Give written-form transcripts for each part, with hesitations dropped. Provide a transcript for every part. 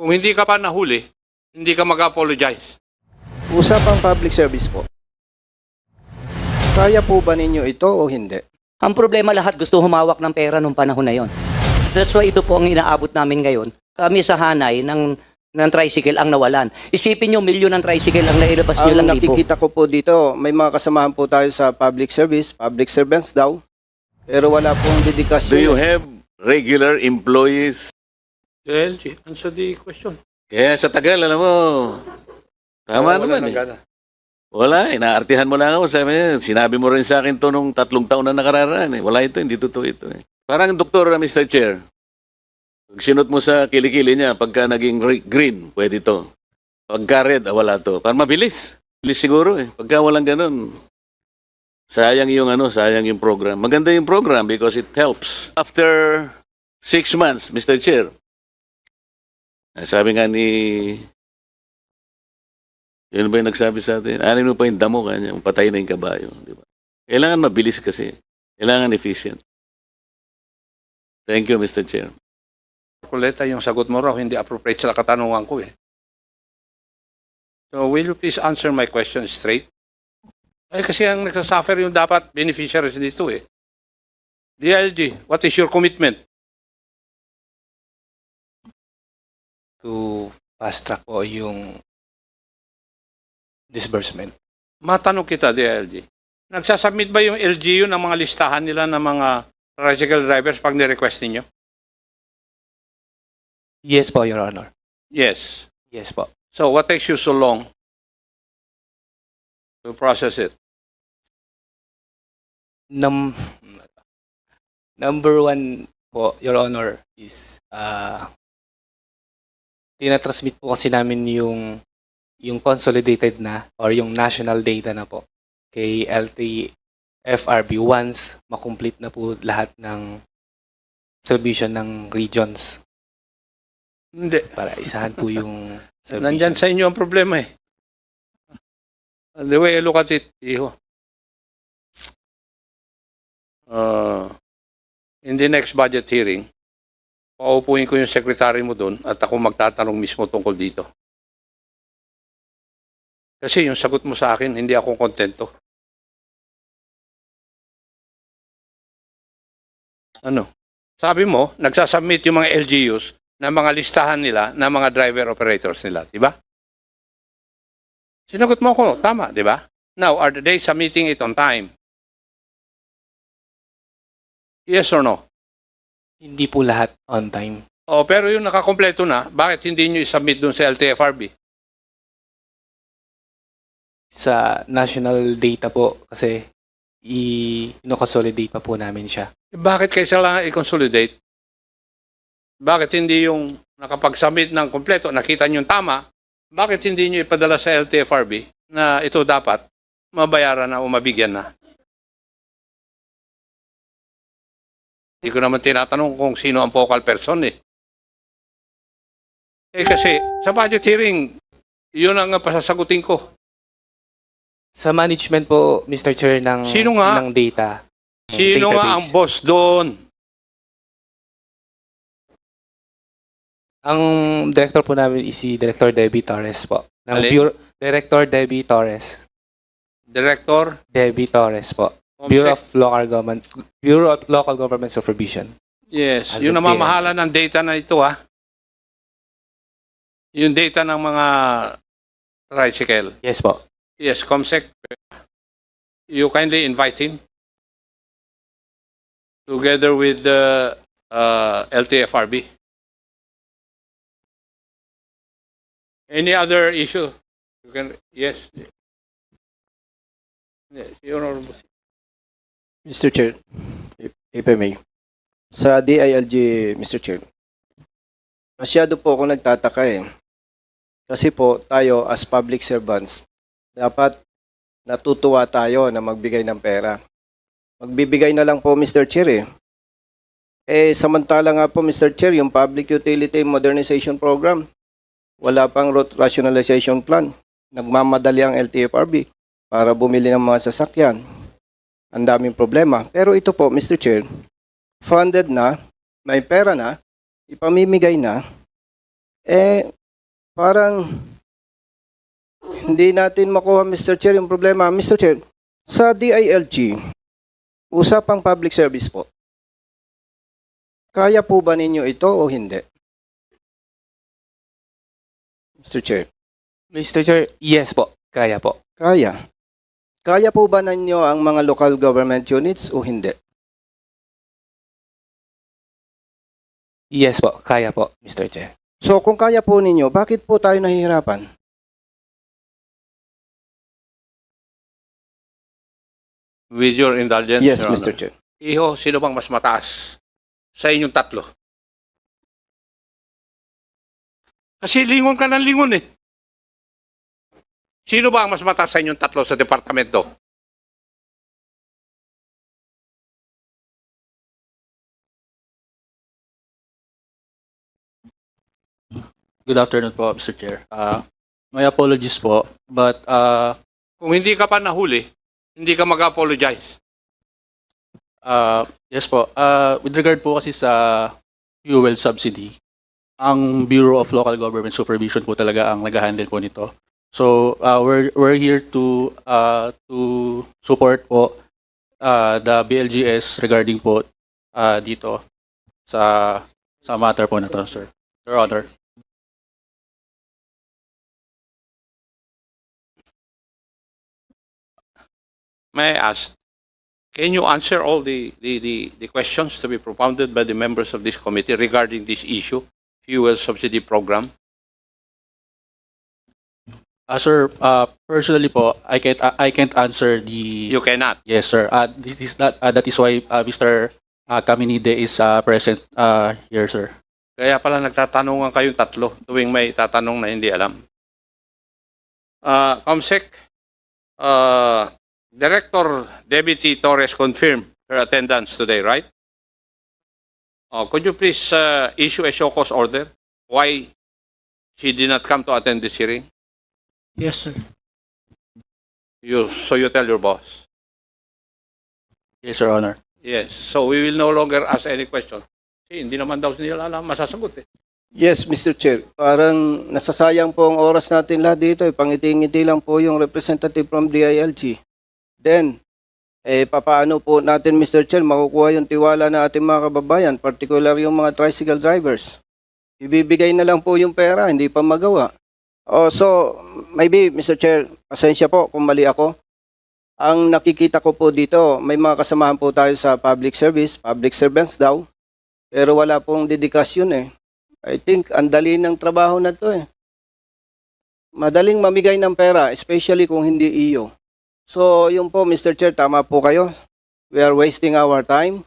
Kung hindi ka pa nahuli, hindi ka mag-apologize. Usapang public service po. Kaya po ba ninyo ito o hindi? Ang problema lahat gusto humawak ng pera nung panahon na yon. That's why ito po ang inaabot namin ngayon. Kami sa hanay ng tricycle ang nawalan. Isipin nyo, milyon ng tricycle ang nailabas nyo Ang lang libo. nakikita ko po dito, may mga kasamahan po tayo sa public service, public servants daw. Pero wala pong dedikasyon. Do you have regular employees? LG, answer the question. Kaya sa tagal, alam mo, tama naman eh. Wala, inaartihan mo lang ako. Sinabi mo rin sa akin to nung 3 taon na nakararaan. Eh. Wala ito, hindi totoo ito. Eh. Parang doktor, Mr. Chair. Pag sinot mo sa kilikili niya, pagka naging green, pwede to. Pagka red, wala to. Para mabilis. Bilis siguro eh. Pagka walang ganun, sayang yung program. Maganda yung program because it helps. After 6 months, Mr. Chair, sabi nga ni... Yun ba yung nagsabi sa atin? Alin mo pa yung damo kanya, patay na yung kabayo. Di ba? Kailangan mabilis kasi. Kailangan efficient. Thank you, Mr. Chair. Kuleta, yung sagot mo raw, hindi appropriate sa katanungan ko eh. So, will you please answer my question straight? Eh, kasi ang nagsasuffer yung dapat beneficiaries dito eh. DILG, what is your commitment? To fast track po yung disbursement. Matanong kita, DILG. Nagsasubmit ba yung LGU ng mga listahan nila ng mga tricycle drivers pag ni-request ninyo? Yes po, Your Honor. Yes. Yes po. So, what takes you so long to process it? Number one po, Your Honor, is tinatransmit po kasi namin yung consolidated na or yung national data na po kay LTFRB once makomplete na po lahat ng submission ng regions Hindi. para isahan po yung submission. Nandyan sa inyo ang problema eh. The way I look at it, iho. In the next budget hearing, paupuin ko yung secretary mo doon at ako magtatanong mismo tungkol dito. Kasi yung sagot mo sa akin, hindi ako kontento. Ano? Sabi mo, nagsasubmit yung mga LGUs na mga listahan nila na mga driver operators nila, di ba? Sinagot mo ako, tama, di ba? Now, are they submitting it on time? Yes or no? Hindi po lahat on time. Oh, pero yung nakakompleto na, bakit hindi nyo i-submit dun sa LTFRB? Sa national data po kasi ino-consolidate pa po namin siya. Bakit kayo kailangan i-consolidate? Bakit hindi yung nakapag-submit ng kompleto, nakita nyo yung tama, bakit hindi nyo ipadala sa LTFRB na ito dapat mabayaran na o mabigyan na? Hindi ko naman tinatanong kung sino ang focal person eh. Eh kasi sa budget hearing, yun ang pasasagutin ko. Sa management po, Mr. Chair, Sino nga? ng data. ng Sino nga database. ang boss doon? Ang director po namin is si Director Debbie Torres po. Ng Alin? Director Debbie Torres. Director? Debbie Torres po. Bureau of Local Government Supervision. Yes, Aldo yung namamahala ng data na ito ha. Yung data ng mga tricycle. Yes po. Yes, Comsec. You kindly invite him together with the LTFRB. Any other issue? You can, yes. Yes, Your Honor. Mr. Chair, if I may. Sa DILG, Mr. Chair, masyado po ako nagtataka eh. Kasi po, tayo as public servants, dapat natutuwa tayo na magbigay ng pera. Magbibigay na lang po, Mr. Chair eh. Eh, samantala nga po, Mr. Chair, yung Public Utility Modernization Program, wala pang route rationalization plan. Nagmamadali ang LTFRB para bumili ng mga sasakyan. Ang daming problema. Pero ito po, Mr. Chair, funded na, may pera na, ipamimigay na, Parang hindi natin makuha, Mr. Chair, yung problema. Mr. Chair, sa DILG, usapang public service po, kaya po ba ninyo ito o hindi? Mr. Chair, Mr. Chair, yes po. Kaya po. kaya. Kaya po ba ninyo ang mga local government units o hindi? Yes po. Kaya po, Mr. Chair. So kung kaya po ninyo, bakit po tayo nahihirapan? With your indulgence, Yes, Your Mr. Honor. Chair. Iho, sino bang mas mataas sa inyong tatlo? Kasi lingon ka ng lingon eh. Sino ba ang mas mataas sa inyong tatlo sa departamento? Good afternoon po, Mr. Chair. My apologies po, but Kung hindi ka pa nahuli, hindi ka mag-apologize. yes po, with regard po kasi sa fuel subsidy, ang Bureau of Local Government Supervision po talaga ang nag-handle po nito. So we're here to support po the BLGS regarding po dito sa matter po na to, sir. Your Honor. May I ask, can you answer all the questions to be propounded by the members of this committee regarding this issue, fuel subsidy program? Sir, personally po, I can't answer the... You cannot. Yes, sir. This is not, that is why Mr. Caminide is present here, sir. Kaya pala nagtatanungan kayong tatlo tuwing may tatanong na hindi alam. Comsec, Director Deputy Torres confirmed her attendance today, right? Could you please issue a show cause order? Why she did not come to attend this hearing? Yes, sir. So you tell your boss. Yes, Your Honor. Yes. So we will no longer ask any question. Kasi hindi naman daw nila alam masasagot eh. Yes, Mr. Chair. Parang nasasayang po ang oras natin lahat dito. Pangiti-ngiti lang po yung representative from DILG. Then, papaano po natin, Mr. Chair, makukuha yung tiwala na ating mga kababayan, particular yung mga tricycle drivers. Ibibigay na lang po yung pera, hindi pa magawa. So, maybe, Mr. Chair, pasensya po kung mali ako. Ang nakikita ko po dito, may mga kasamahan po tayo sa public service, public servants daw, pero wala pong dedikasyon eh. I think, ang dali ng trabaho na to eh. Madaling mamigay ng pera, especially kung hindi iyo. So, yun po, Mr. Chair, tama po kayo. We are wasting our time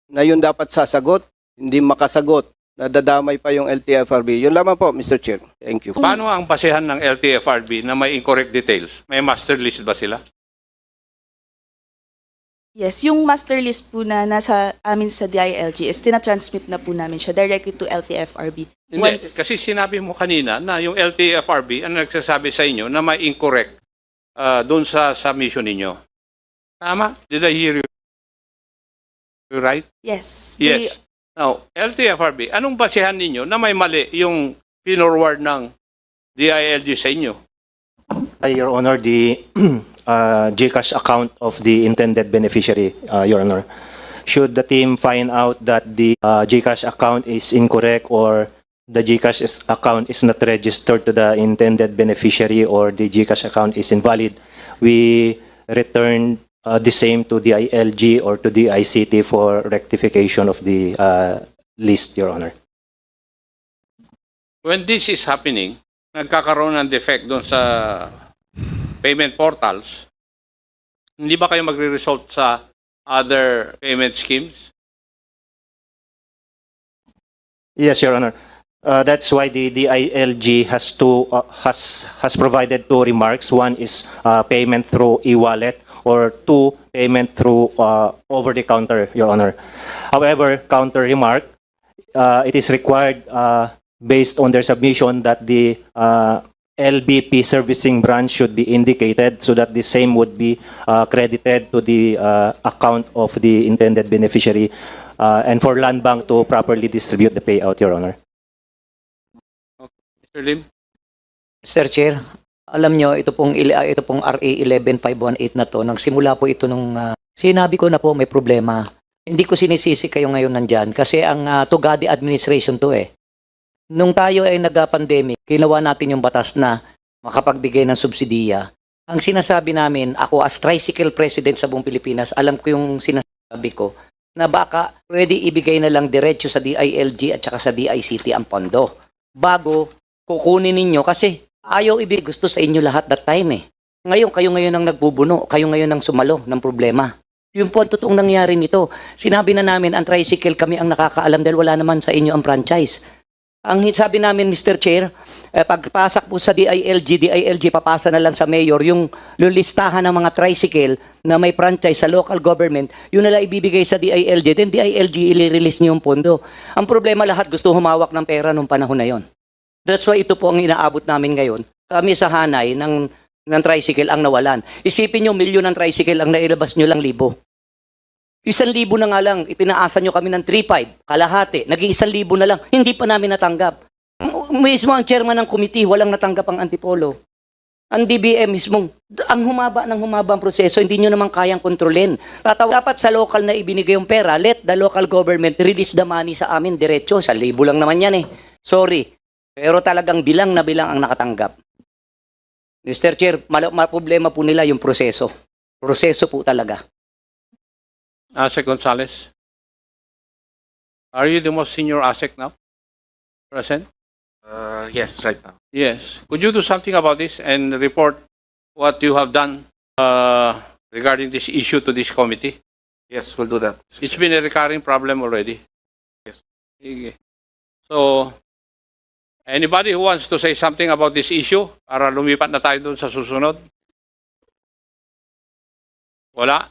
na yun dapat sasagot, hindi makasagot. Nadadamay pa yung LTFRB. Yun lamang po, Mr. Chair. Thank you. Paano ang basehan ng LTFRB na may incorrect details? May master list ba sila? Yes, yung master list po na nasa amin sa DILG is tinatransmit na po namin siya directly to LTFRB. Hindi, kasi sinabi mo kanina na yung LTFRB ang nagsasabi sa inyo na may incorrect doon sa submission ninyo. Tama? Did I hear you right? Yes. Yes. Now, LTFRB, anong basehan ninyo na may mali yung pinorward ng DILG sa inyo? Your Honor, the GCash account of the intended beneficiary, Your Honor. Should the team find out that the GCash account is incorrect or the GCash account is not registered to the intended beneficiary or the GCash account is invalid, we return the same to the ILG or to the ICT for rectification of the list, Your Honor. When this is happening, nagkakaroon ng defect doon sa payment portals, hindi ba kayo magre-result sa other payment schemes? Yes, Your Honor. That's why the DILG has provided two remarks. One is payment through e-wallet, or two, payment through over-the-counter, Your Honor. However, counter remark, it is required based on their submission that the LBP servicing branch should be indicated so that the same would be credited to the account of the intended beneficiary and for Land Bank to properly distribute the payout, Your Honor. Mr. Lim? Mr. Chair, alam nyo, ito pong RA 11518 na to, nagsimula po ito nung sinabi ko na po may problema. Hindi ko sinisisi kayo ngayon nandyan kasi ang Tugadi administration to eh. Nung tayo ay nag-pandemic, ginawa natin yung batas na makapagbigay ng subsidiya. Ang sinasabi namin, ako as tricycle president sa buong Pilipinas, alam ko yung sinasabi ko na baka pwede ibigay na lang diretso sa DILG at saka sa DICT ang pondo. Bago kukunin ninyo kasi ayaw ibig gusto sa inyo lahat that time eh. Ngayon, kayo ngayon ang nagbubuno, kayo ngayon ang sumalo ng problema. Yung po ang totoong nangyari nito. Sinabi na namin, ang tricycle kami ang nakakaalam dahil wala naman sa inyo ang franchise. Ang sabi namin, Mr. Chair, pagpasak po sa DILG papasa na lang sa mayor yung listahan ng mga tricycle na may franchise sa local government, yun nila ibibigay sa DILG, then DILG i-release niyo yung pondo. Ang problema lahat, gusto humawak ng pera nung panahon na yon. That's why ito po ang inaabot namin ngayon. Kami sa hanay ng tricycle ang nawalan. Isipin nyo, milyon ng tricycle ang nailabas nyo lang 1,000. 1,000 na nga lang, ipinaasa nyo kami ng 3,500, kalahati, naging 1,000 na lang, hindi pa namin natanggap. Mismo ang chairman ng committee, walang natanggap ang Antipolo. Ang DBM mismo, ang humaba ang proseso, hindi nyo naman kayang kontrolin. Dapat sa local na ibinigay yung pera, let the local government release the money sa amin diretso. 1,000 lang naman yan eh. Sorry. Pero talagang bilang na bilang ang nakatanggap. Mr. Chair, problema po nila yung proseso. Proseso po talaga. ASEC Gonzales? Are you the most senior ASEC now? Present? Yes, right now. Yes. Could you do something about this and report what you have done regarding this issue to this committee? Yes, we'll do that. It's been a recurring problem already. Yes. Okay. So, anybody who wants to say something about this issue para lumipat na tayo dun sa susunod? Wala?